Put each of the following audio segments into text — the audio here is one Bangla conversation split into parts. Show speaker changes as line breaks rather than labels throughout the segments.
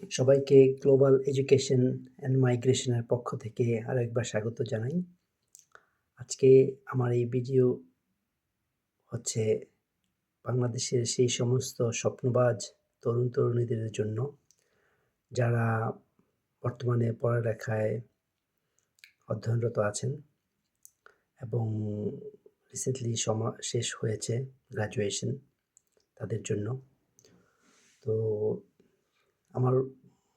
সবাইকে গ্লোবাল এডুকেশন অ্যান্ড মাইগ্রেশনের পক্ষ থেকে আরও একবার স্বাগত জানাই। আজকে আমার এই ভিডিও হচ্ছে বাংলাদেশের সেই সমস্ত স্বপ্নবাজ তরুণ-তরুণীদের জন্য, যারা বর্তমানে পড়ালেখায় অধ্যয়নরত আছেন এবং রিসেন্টলি শেষ হয়েছে গ্র্যাজুয়েশন তাদের জন্য। তো আমার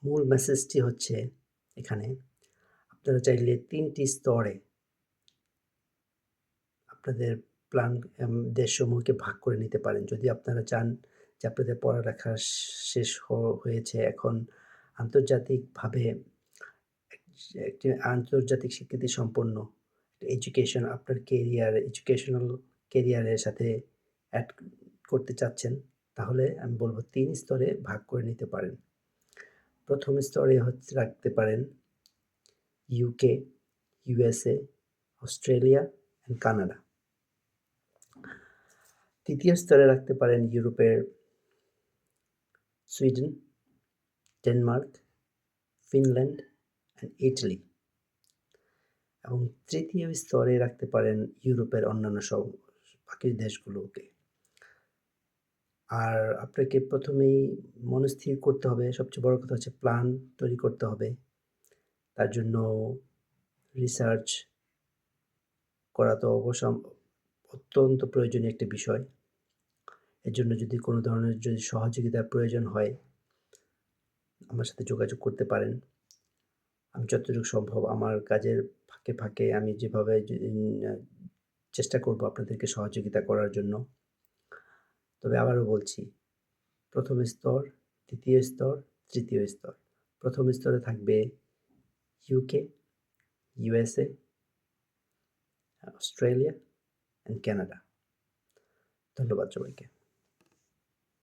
মূল মেসেজটি হচ্ছে এখানে, আপনারা চাইলে ৩টি স্তরে আপনাদের প্ল্যান দেশসমূহকে ভাগ করে নিতে পারেন। যদি আপনারা চান যে আপনাদের পড়ালেখা শেষ হয়েছে, এখন আন্তর্জাতিকভাবে একটি আন্তর্জাতিক স্বীকৃতি সম্পন্ন এডুকেশন আপনার এডুকেশনাল ক্যারিয়ারের সাথে অ্যাড করতে চাচ্ছেন, তাহলে আমি বলব ৩ স্তরে ভাগ করে নিতে পারেন। প্রথম স্তরে রাখতে পারেন UK, USA, Australia and Canada. তৃতীয় স্তরে রাখতে পারেন ইউরোপের Sweden, Denmark, Finland and Italy. এবং তৃতীয় স্তরে রাখতে পারেন ইউরোপের অন্যান্য সব বাকি দেশগুলোকে। আর আপনাকে প্রথমেই মনস্থির করতে হবে, সবচেয়ে বড় কথা হচ্ছে প্ল্যান তৈরি করতে হবে। তার জন্য রিসার্চ করা তো অত্যন্ত প্রয়োজনীয় একটি বিষয়। এর জন্য যদি কোনো ধরনের সহযোগিতার প্রয়োজন হয়, আমার সাথে যোগাযোগ করতে পারেন। আমি যতটুকু সম্ভব আমার কাজের ফাঁকে ফাঁকে আমি যেভাবে চেষ্টা করব আপনাদেরকে সহযোগিতা করার জন্য। তবে আবারও বলছি, প্রথম স্তর, দ্বিতীয় স্তর, তৃতীয় স্তর। প্রথম স্তরে থাকবে UK, USA, Australia and Canada. ধন্যবাদ সবাইকে।